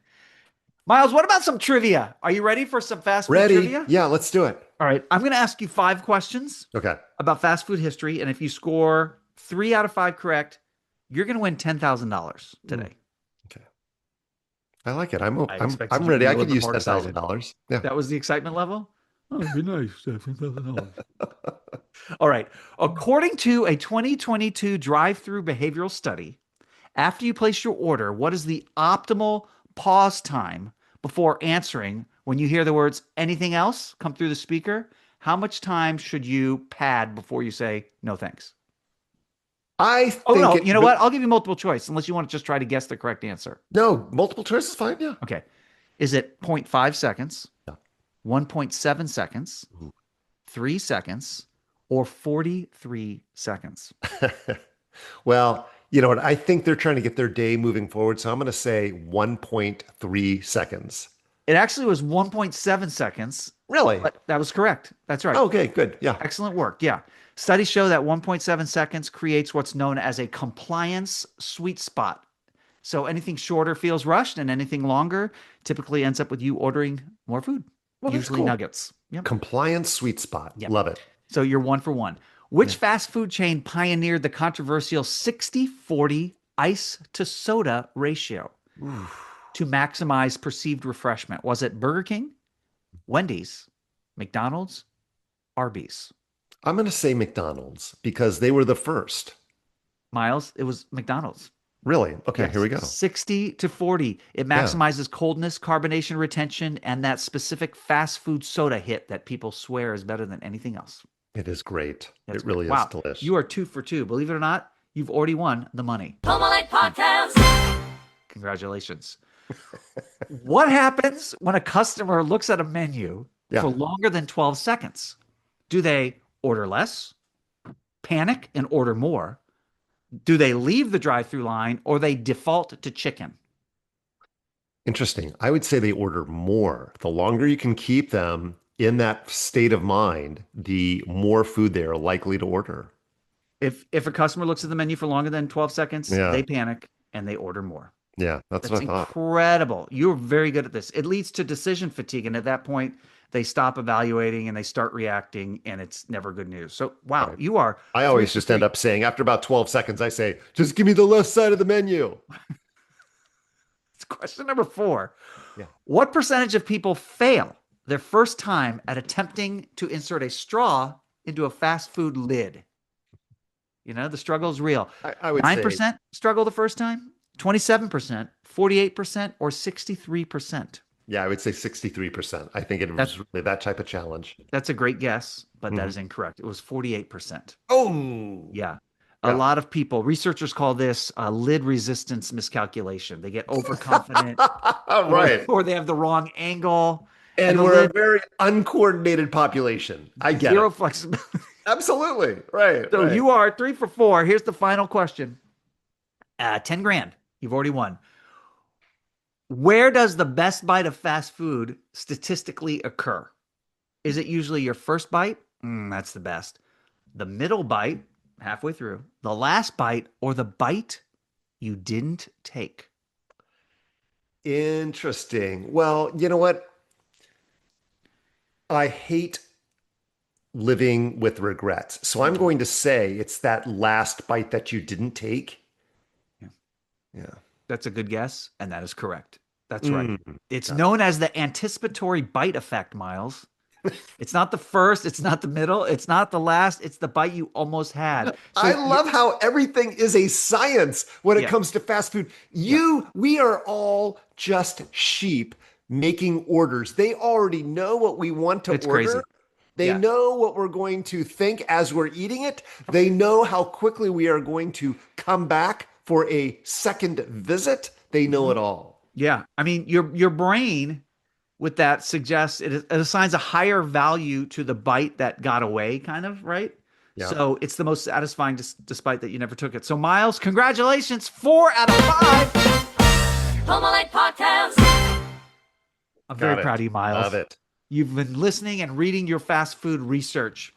Speaker 1: Miles, what about some trivia? Are you ready for some fast food
Speaker 2: Ready?
Speaker 1: trivia?
Speaker 2: Yeah, let's do it.
Speaker 1: All right. I'm going to ask you 5 questions
Speaker 2: Okay.
Speaker 1: about fast food history. And if you score 3 out of 5 correct, you're going to win $10,000 today.
Speaker 2: Okay. I like it.
Speaker 1: I
Speaker 2: I'm
Speaker 1: expected
Speaker 2: I'm
Speaker 1: you to
Speaker 2: ready.
Speaker 1: be a
Speaker 2: I
Speaker 1: little
Speaker 2: could
Speaker 1: bit
Speaker 2: use
Speaker 1: more excited.
Speaker 2: $10,000. Yeah.
Speaker 1: That was the excitement level? Oh, it'd be nice to have $10,000. All right. According to a 2022 drive-through behavioral study, after you place your order, what is the optimal pause time before answering when you hear the words anything else come through the speaker? How much time should you pad before you say no thanks?
Speaker 2: I
Speaker 1: Oh,
Speaker 2: think
Speaker 1: no.
Speaker 2: it
Speaker 1: You know what? I'll give you multiple choice unless you want to just try to guess the correct answer.
Speaker 2: no, multiple choice is fine. Yeah.
Speaker 1: Okay. Is it zero point 0.5 seconds,
Speaker 2: Yeah.
Speaker 1: 1.7 seconds,
Speaker 2: Ooh.
Speaker 1: 3 seconds, or 43 seconds?
Speaker 2: Well, you know what? I think they're trying to get their day moving forward, so I'm going to say 1.3 seconds.
Speaker 1: It actually was 1.7 seconds,
Speaker 2: Really?
Speaker 1: but that was correct. That's right.
Speaker 2: Okay, good. Yeah.
Speaker 1: Excellent work. Yeah. Studies show that 1.7 seconds creates what's known as a compliance sweet spot. So anything shorter feels rushed, and anything longer typically ends up with you ordering more food,
Speaker 2: Well, that's
Speaker 1: usually
Speaker 2: cool.
Speaker 1: nuggets. Yep.
Speaker 2: Compliance sweet spot.
Speaker 1: Yep.
Speaker 2: Love it.
Speaker 1: So you're 1 for 1. Which fast food chain pioneered the controversial 60/40 ice to soda ratio to maximize perceived refreshment? Was it Burger King, Wendy's, McDonald's, Arby's?
Speaker 2: I'm going to say McDonald's because they were the first.
Speaker 1: Miles, it was McDonald's.
Speaker 2: Really? Okay,
Speaker 1: Yes.
Speaker 2: here we go.
Speaker 1: 60/40. It
Speaker 2: Yeah.
Speaker 1: maximizes coldness, carbonation retention, and that specific fast food soda hit that people swear is better than anything else.
Speaker 2: It is great.
Speaker 1: That's
Speaker 2: It really
Speaker 1: great.
Speaker 2: is
Speaker 1: Wow.
Speaker 2: delicious.
Speaker 1: You are 2 for 2. Believe it or not, you've already won the money.
Speaker 3: Pulmolite Podcast.
Speaker 1: Congratulations. What happens when a customer looks at a menu
Speaker 2: Yeah.
Speaker 1: for longer than 12 seconds? Do they order less, panic, and order more? Do they leave the drive-through line or they default to chicken?
Speaker 2: Interesting. I would say they order more. The longer you can keep them in that state of mind, the more food they are likely to order.
Speaker 1: If a customer looks at the menu for longer than 12 seconds,
Speaker 2: Yeah.
Speaker 1: they panic and they order more.
Speaker 2: Yeah, that's
Speaker 1: That's
Speaker 2: what I thought.
Speaker 1: incredible. You're very good at this. It leads to decision fatigue. And at that point, they stop evaluating and they start reacting, and it's never good news. So, wow,
Speaker 2: Right.
Speaker 1: you are.
Speaker 2: I
Speaker 1: 3
Speaker 2: always
Speaker 1: for
Speaker 2: just
Speaker 1: 3.
Speaker 2: end up saying, after about 12 seconds, I say, just give me the left side of the menu.
Speaker 1: It's question number 4.
Speaker 2: Yeah.
Speaker 1: What percentage of people fail their first time at attempting to insert a straw into a fast food lid? You know, the struggle is real.
Speaker 2: I would
Speaker 1: 9% struggle the first time, 27%, 48%, or 63%.
Speaker 2: yeah, I would say 63%. I think it was really that type of challenge.
Speaker 1: That's a great guess, but that
Speaker 2: Mhm.
Speaker 1: is incorrect. It was 48%.
Speaker 2: Oh,
Speaker 1: Yeah.
Speaker 2: Yeah.
Speaker 1: A lot of people, researchers call this lid resistance miscalculation. They get overconfident,
Speaker 2: right.
Speaker 1: or they have the wrong angle,
Speaker 2: And
Speaker 1: the
Speaker 2: we're a
Speaker 1: lid,
Speaker 2: very uncoordinated population. I get
Speaker 1: zero
Speaker 2: it.
Speaker 1: flexibility.
Speaker 2: Absolutely. Right.
Speaker 1: So
Speaker 2: right.
Speaker 1: you are 3 for 4. Here's the final question. 10 grand. You've already won. Where does the best bite of fast food statistically occur? Is it usually your first bite? That's the best. The middle bite, halfway through, the last bite, or the bite you didn't take?
Speaker 2: Interesting. Well, you know what? I hate living with regrets. So I'm going to say it's that last bite that you didn't take.
Speaker 1: Yeah.
Speaker 2: Yeah.
Speaker 1: That's a good guess, and that is correct. That's right.
Speaker 2: Mm.
Speaker 1: It's known as the anticipatory bite effect, Miles. It's not the first, it's not the middle, it's not the last, it's the bite you almost had. So
Speaker 2: I love how everything is a science when it
Speaker 1: Yeah.
Speaker 2: comes to fast food. We are all just sheep making orders. They already know what we want to
Speaker 1: It's
Speaker 2: order.
Speaker 1: crazy.
Speaker 2: They
Speaker 1: Yeah.
Speaker 2: know what we're going to think as we're eating it. They know how quickly we are going to come back for a second visit. They know
Speaker 1: Mhm.
Speaker 2: it all.
Speaker 1: Yeah. I mean, your brain with that suggests it assigns a higher value to the bite that got away, kind of, right?
Speaker 2: Yeah.
Speaker 1: So it's the most satisfying, despite that you never took it. So Miles, congratulations, 4 out of 5.
Speaker 3: Home Alike Podcast.
Speaker 1: I'm very
Speaker 2: Got
Speaker 1: proud
Speaker 2: it.
Speaker 1: of you, Miles.
Speaker 2: Love it.
Speaker 1: You've been listening and reading your fast food research.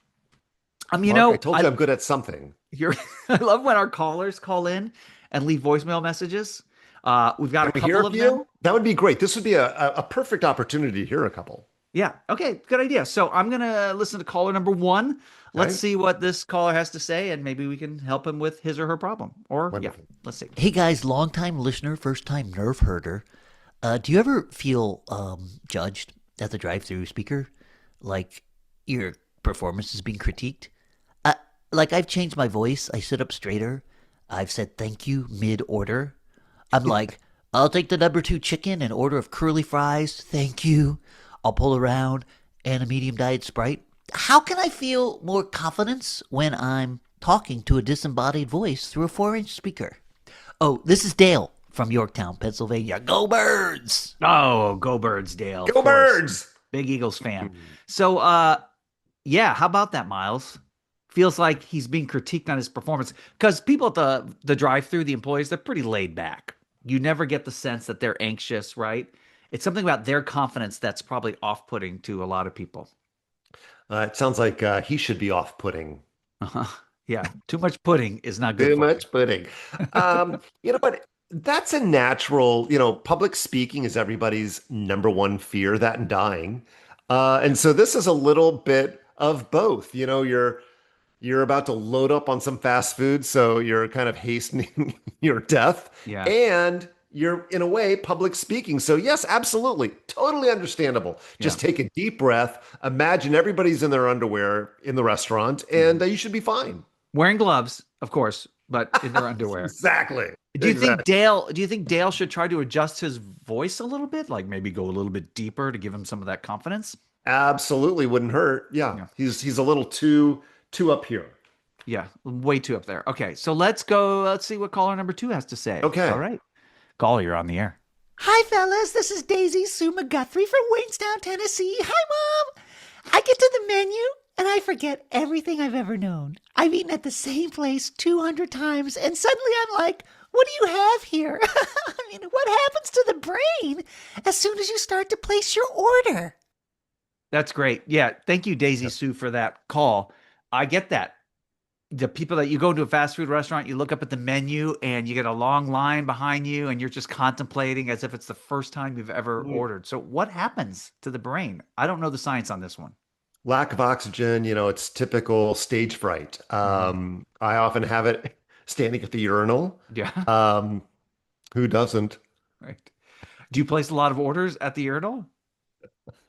Speaker 2: Mark, I told you I'm good at something.
Speaker 1: You're I love when our callers call in and leave voicemail messages. We've got a
Speaker 2: Can we hear
Speaker 1: couple
Speaker 2: a
Speaker 1: of them.
Speaker 2: few? That would be great. This would be a perfect opportunity to hear a couple.
Speaker 1: Yeah. Okay. Good idea. So I'm gonna listen to caller number 1. Let's
Speaker 2: Okay?
Speaker 1: see what this caller has to say, and maybe we can help him with his or her problem. Or yeah,
Speaker 2: Wonderful.
Speaker 1: let's see.
Speaker 5: Hey guys, long-time listener, first-time nerve herder. Do you ever feel judged at the drive-thru speaker? Like your performance is being critiqued? Like I've changed my voice. I sit up straighter. I've said thank you mid-order. I'm like, I'll take the number 2 chicken and order of curly fries. Thank you. I'll pull around and a medium diet Sprite. How can I feel more confidence when I'm talking to a disembodied voice through a 4-inch speaker? Oh, this is Dale from Yorktown, Pennsylvania. Go Birds!
Speaker 1: Oh, go Birds, Dale. Of
Speaker 2: Go
Speaker 1: course.
Speaker 2: Birds!
Speaker 1: Big Eagles fan. So yeah, how about that, Miles? Feels like he's being critiqued on his performance because people at the drive-through, the employees, they're pretty laid back. You never get the sense that they're anxious, right? It's something about their confidence that's probably off-putting to a lot of people.
Speaker 2: It sounds like he should be off-putting.
Speaker 1: Uh-huh. Yeah, too much pudding is not good
Speaker 2: Too
Speaker 1: for
Speaker 2: much pudding. You know what? That's a natural, public speaking is everybody's number one fear, that and dying. And so this is a little bit of both. You're about to load up on some fast food, so you're kind of hastening your death.
Speaker 1: you. Yeah,
Speaker 2: And you're, in a way, public speaking. So, yes, absolutely. Totally understandable.
Speaker 1: yeah.
Speaker 2: Just take a deep breath. Imagine everybody's in their underwear in the restaurant, and you should be fine.
Speaker 1: Wearing gloves, of course, but in their underwear.
Speaker 2: Exactly.
Speaker 1: Do you think
Speaker 2: Exactly.
Speaker 1: Dale should try to adjust his voice a little bit? Like maybe go a little bit deeper to give him some of that confidence?
Speaker 2: Absolutely wouldn't hurt. Yeah.
Speaker 1: Yeah.
Speaker 2: He's a little too up here.
Speaker 1: Yeah, way too up there. Okay, so let's go. Let's see what caller number 2 has to say.
Speaker 2: Okay.
Speaker 1: All right. Caller, you're on the air.
Speaker 5: Hi, fellas. This is Daisy Sue McGuthrie from Waynestown, Tennessee. Hi, Mom. I get to the menu and I forget everything I've ever known. I've eaten at the same place 200 times and suddenly I'm like, what do you have here? I mean, what happens to the brain as soon as you start to place your order?
Speaker 1: That's great. Yeah, thank you, Daisy Sue, for that call. I get that. The people that you go to a fast food restaurant, you look up at the menu and you get a long line behind you and you're just contemplating as if it's the first time you've ever ordered. So what happens to the brain? I don't know the science on this one.
Speaker 2: Lack of oxygen, it's typical stage fright. I often have it standing at the urinal.
Speaker 1: Yeah.
Speaker 2: Who doesn't?
Speaker 1: Right. Do you place a lot of orders at the urinal?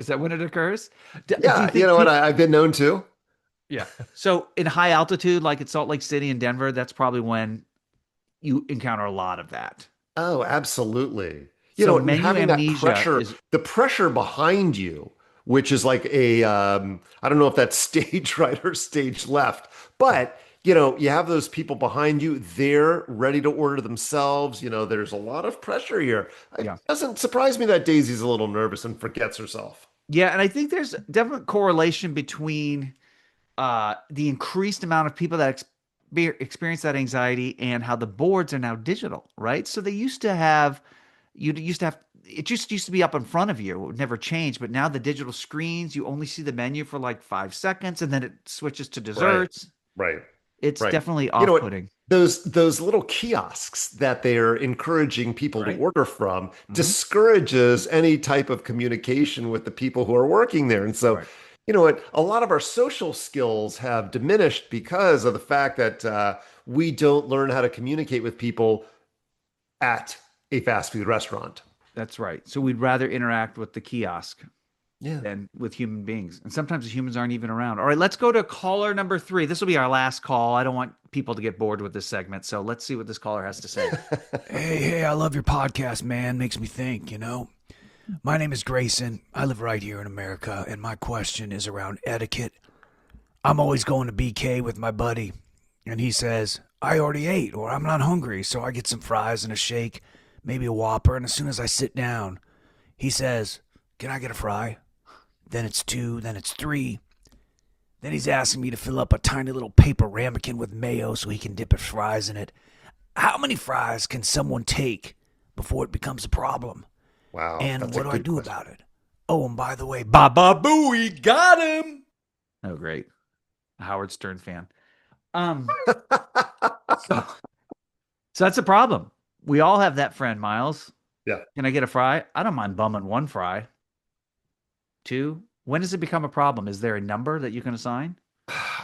Speaker 1: Is that when it occurs? Do you
Speaker 2: Yeah,
Speaker 1: think
Speaker 2: you know what? I've been known to.
Speaker 1: Yeah. So in high altitude, like at Salt Lake City and Denver, that's probably when you encounter a lot of that.
Speaker 2: Oh, absolutely.
Speaker 1: So
Speaker 2: And
Speaker 1: menu
Speaker 2: having that
Speaker 1: amnesia
Speaker 2: pressure,
Speaker 1: is
Speaker 2: the pressure behind you, which is like I don't know if that's stage right or stage left, but you have those people behind you, they're ready to order themselves. There's a lot of pressure here. It
Speaker 1: Yeah.
Speaker 2: doesn't surprise me that Daisy's a little nervous and forgets herself.
Speaker 1: Yeah, and I think there's definite correlation between the increased amount of people that experience that anxiety and how the boards are now digital, right? So they used to have it just used to be up in front of you. It would never change, but now the digital screens, you only see the menu for like 5 seconds and then it switches to desserts.
Speaker 2: Right.
Speaker 1: It's
Speaker 2: Right.
Speaker 1: definitely
Speaker 2: You know what?
Speaker 1: off-putting.
Speaker 2: Those little kiosks that they're encouraging people to
Speaker 1: Right.
Speaker 2: order from discourages any type of communication with the people who are working there. And so,
Speaker 1: Right.
Speaker 2: you know what? A lot of our social skills have diminished because of the fact that we don't learn how to communicate with people at a fast food restaurant.
Speaker 1: That's right. So we'd rather interact with the kiosk
Speaker 2: Yeah.
Speaker 1: than with human beings. And sometimes the humans aren't even around. All right, let's go to caller number 3. This will be our last call. I don't want people to get bored with this segment. So let's see what this caller has to say.
Speaker 6: Hey, I love your podcast, man. Makes me think, My name is Grayson. I live right here in America, and my question is around etiquette. I'm always going to BK with my buddy, and he says, I already ate, or I'm not hungry, so I get some fries and a shake, maybe a Whopper, and as soon as I sit down, he says, Can I get a fry? Then it's two, then it's three. Then he's asking me to fill up a tiny little paper ramekin with mayo so he can dip his fries in it. How many fries can someone take before it becomes a problem?
Speaker 2: Wow,
Speaker 6: And
Speaker 2: that's a
Speaker 6: what do I
Speaker 2: good
Speaker 6: do
Speaker 2: question.
Speaker 6: about it? Oh, and by the way, Baba Booey got him.
Speaker 1: Oh, great. A Howard Stern fan. So, so that's a problem. We all have that friend, Miles.
Speaker 2: Yeah.
Speaker 1: Can I get a fry? I don't mind bumming one fry. Two. When does it become a problem? Is there a number that you can assign?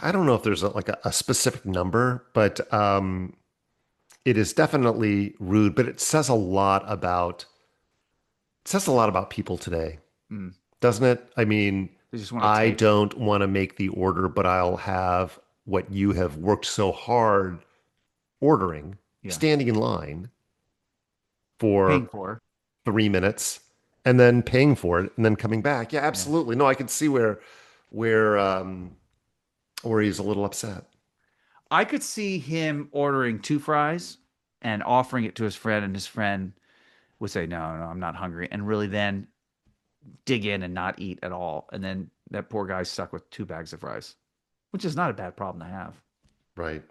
Speaker 2: I don't know if there's a specific number, but it is definitely rude, but it says a lot about people today,
Speaker 1: Mm.
Speaker 2: doesn't it? I mean,
Speaker 1: They just want to
Speaker 2: I
Speaker 1: take.
Speaker 2: don't want to make the order, but I'll have what you have worked so hard ordering,
Speaker 1: Yeah.
Speaker 2: standing in line
Speaker 1: Paying
Speaker 2: for
Speaker 1: for.
Speaker 2: 3 minutes and then paying for it and then coming back. Yeah,
Speaker 1: Yeah.
Speaker 2: absolutely. No, I can see where where he's a little upset.
Speaker 1: I could see him ordering two fries and offering it to his friend, and his friend would say, no, no, I'm not hungry. And really then dig in and not eat at all. And then that poor guy's stuck with two bags of fries, which is not a bad problem to have.
Speaker 2: Right.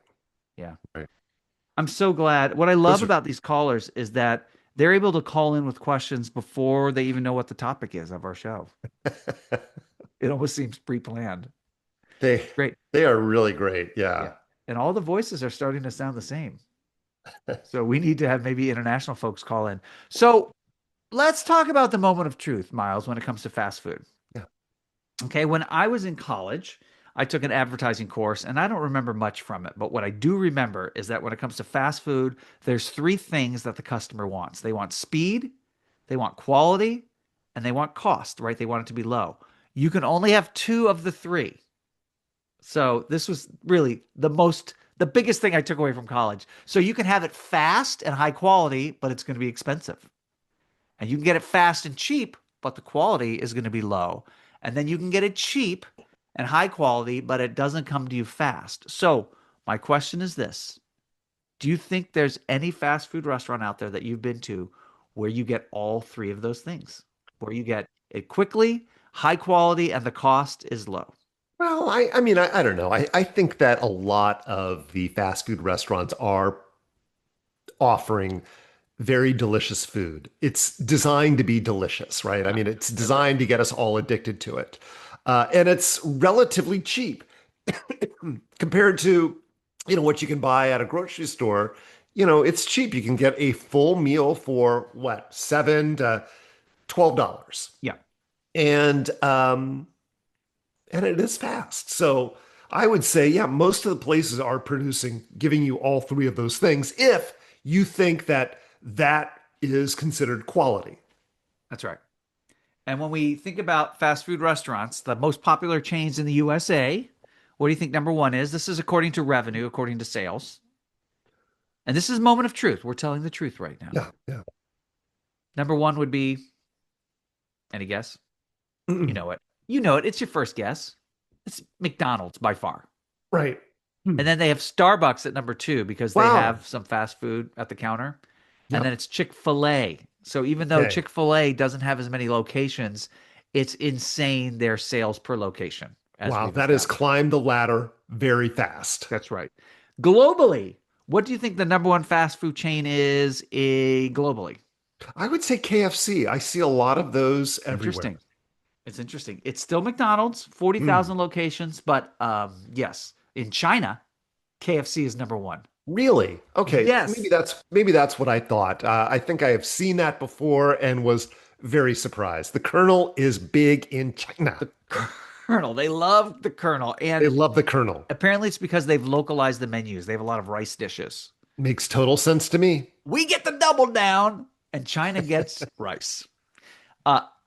Speaker 1: Yeah.
Speaker 2: Right.
Speaker 1: I'm so glad. What I love
Speaker 2: Those are
Speaker 1: about these callers is that they're able to call in with questions before they even know what the topic is of our show. It almost seems pre-planned.
Speaker 2: they
Speaker 1: Great.
Speaker 2: they are really great.
Speaker 1: Yeah.
Speaker 2: Yeah.
Speaker 1: And all the voices are starting to sound the same. So we need to have maybe international folks call in. So let's talk about the moment of truth, Miles, when it comes to fast food.
Speaker 2: Yeah.
Speaker 1: Okay. When I was in college, I took an advertising course and I don't remember much from it. But what I do remember is that when it comes to fast food, there's three things that the customer wants. They want speed, they want quality, and they want cost, right? They want it to be low. You can only have two of the three. So this was really the biggest thing I took away from college. So you can have it fast and high quality, but it's going to be expensive. And you can get it fast and cheap, but the quality is going to be low. And then you can get it cheap and high quality, but it doesn't come to you fast. So my question is this. Do you think there's any fast food restaurant out there that you've been to where you get all three of those things? Where you get it quickly, high quality, and the cost is low?
Speaker 2: Well, I mean, I don't know. I think that a lot of the fast food restaurants are offering very delicious food. It's designed to be delicious, right? I mean, it's designed to get us all addicted to it. And it's relatively cheap compared to, what you can buy at a grocery store. It's cheap. You can get a full meal for what, $7 to $12.
Speaker 1: Yeah.
Speaker 2: And and it is fast. So I would say, yeah, most of the places are giving you all three of those things if you think that that is considered quality.
Speaker 1: That's right. And when we think about fast food restaurants, the most popular chains in the USA, what do you think number one is? This is according to revenue, according to sales. And this is moment of truth. We're telling the truth right now.
Speaker 2: Yeah, yeah.
Speaker 1: Number one would be, any guess? You know it. You know it. It's your first guess. It's McDonald's by far.
Speaker 2: Right.
Speaker 1: And then they have Starbucks at number two because they
Speaker 2: Wow.
Speaker 1: have some fast food at the counter.
Speaker 2: Yep.
Speaker 1: And then it's Chick-fil-A. So even though
Speaker 2: Okay.
Speaker 1: Chick-fil-A doesn't have as many locations, it's insane their sales per location.
Speaker 2: Wow,
Speaker 1: we've
Speaker 2: that has
Speaker 1: established.
Speaker 2: climbed the ladder very fast.
Speaker 1: That's right. Globally, what do you think the number one fast food chain is globally?
Speaker 2: I would say KFC. I see a lot of those everywhere.
Speaker 1: Interesting. It's interesting. It's still McDonald's, 40,000 locations, but yes, in China, KFC is number one.
Speaker 2: Really? Okay.
Speaker 1: Yes.
Speaker 2: Maybe that's what I thought. I think I have seen that before and was very surprised. The Colonel is big in China.
Speaker 1: Colonel. They love the Colonel. And
Speaker 2: They love the Colonel.
Speaker 1: apparently it's because they've localized the menus. They have a lot of rice dishes.
Speaker 2: Makes total sense to me.
Speaker 1: We get the double down, and China gets rice.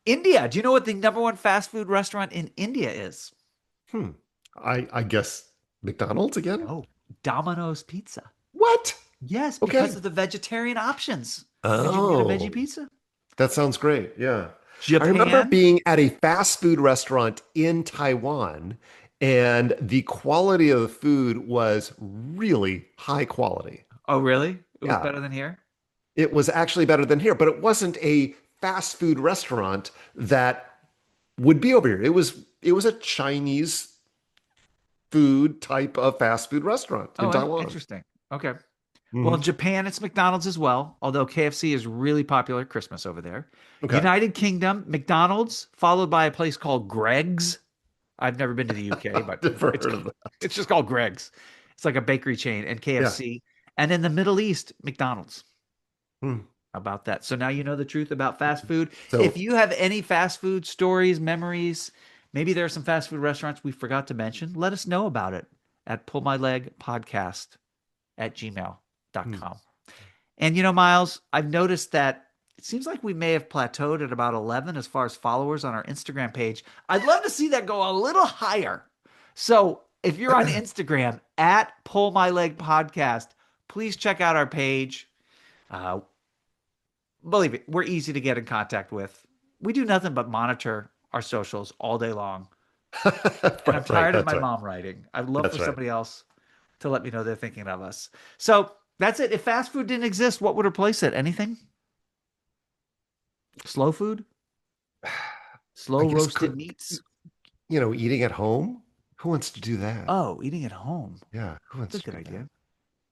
Speaker 1: India. Do you know what the number one fast food restaurant in India is?
Speaker 2: I guess McDonald's again?
Speaker 1: Oh, Domino's Pizza.
Speaker 2: What?
Speaker 1: Yes,
Speaker 2: Okay.
Speaker 1: because of the vegetarian options. Did you get a
Speaker 2: Oh.
Speaker 1: veggie pizza?
Speaker 2: That sounds great. Yeah. I remember
Speaker 1: Japan?
Speaker 2: being at a fast food restaurant in Taiwan, and the quality of the food was really high quality.
Speaker 1: Oh, really? It was
Speaker 2: Yeah,
Speaker 1: better than here?
Speaker 2: it was actually better than here, but it wasn't a fast food restaurant that would be over here. It was a Chinese food type of fast food restaurant in
Speaker 1: Oh,
Speaker 2: Taiwan.
Speaker 1: interesting. Okay. Well, in
Speaker 2: Mhm.
Speaker 1: Japan, it's McDonald's as well, although KFC is really popular at Christmas over there.
Speaker 2: Okay.
Speaker 1: United Kingdom, McDonald's, followed by a place called Greg's. I've never been to the UK, but
Speaker 2: Never
Speaker 1: it's
Speaker 2: heard of that.
Speaker 1: it's just called Greg's. It's like a bakery chain and
Speaker 2: Yeah.
Speaker 1: KFC. And in the Middle East, McDonald's.
Speaker 2: Hmm.
Speaker 1: How about that? So now you know the truth about fast food. If
Speaker 2: So
Speaker 1: you have any fast food stories, memories, maybe there are some fast food restaurants we forgot to mention, let us know about it at
Speaker 2: hmm.
Speaker 1: pullmylegpodcast@gmail.com. And Miles, I've noticed that it seems like we may have plateaued at about 11 as far as followers on our Instagram page. I'd love to see that go a little higher. So if you're on Instagram at Pull My Leg Podcast, please check out our page. Uh, Believe it, we're easy to get in contact with. We do nothing but monitor our socials all day long. And I'm
Speaker 2: Right, right,
Speaker 1: tired of
Speaker 2: that's
Speaker 1: my
Speaker 2: right.
Speaker 1: mom writing. I'd love for
Speaker 2: That's right.
Speaker 1: somebody else to let me know they're thinking of us. So that's it. If fast food didn't exist, what would replace it? Anything? Slow food?
Speaker 2: I
Speaker 1: Slow
Speaker 2: guess
Speaker 1: roasted meats?
Speaker 2: eating at home. Who wants to do that?
Speaker 1: Oh, eating at home.
Speaker 2: Yeah, who
Speaker 1: That's
Speaker 2: wants
Speaker 1: a
Speaker 2: to
Speaker 1: good
Speaker 2: do that?
Speaker 1: idea.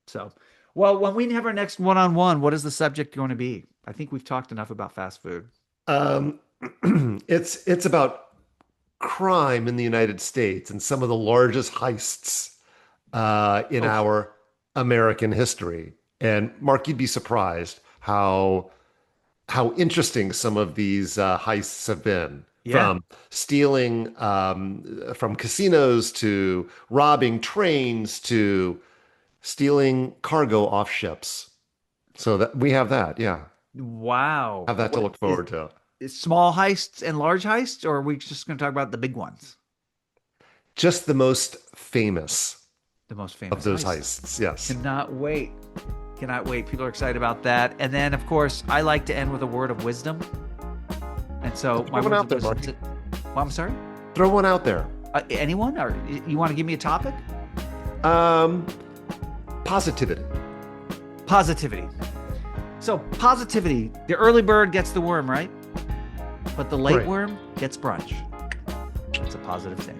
Speaker 1: So, well, when we have our next one-on-one, what is the subject going to be? I think we've talked enough about fast food.
Speaker 2: Um, it's about crime in the United States and some of the largest heists in
Speaker 1: Oh,
Speaker 2: our American history. And Mark, you'd be surprised how interesting some of these heists have been.
Speaker 1: yeah.
Speaker 2: From stealing from casinos to robbing trains to stealing cargo off ships. So that we have that, yeah,
Speaker 1: Wow.
Speaker 2: have that to
Speaker 1: What
Speaker 2: look forward to.
Speaker 1: is small heists and large heists, or are we just going to talk about the big ones,
Speaker 2: Just the most famous
Speaker 1: the most
Speaker 2: of
Speaker 1: famous
Speaker 2: those
Speaker 1: heists?
Speaker 2: heists. Yes.
Speaker 1: Cannot wait. Cannot wait. People are excited about that. And then, of course, I like to end with a word of wisdom. And so my
Speaker 2: Throw one
Speaker 1: words
Speaker 2: out
Speaker 1: of
Speaker 2: there,
Speaker 1: wisdom.
Speaker 2: Marky.
Speaker 1: Well, I'm sorry.
Speaker 2: Throw one out there.
Speaker 1: Anyone? Or you want to give me a topic?
Speaker 2: Um, Positivity.
Speaker 1: Positivity. So positivity. The early bird gets the worm, right? But the late
Speaker 2: Right.
Speaker 1: worm gets brunch. It's a positive thing.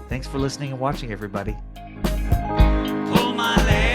Speaker 1: Thanks for listening and watching, everybody.
Speaker 3: Pull my leg.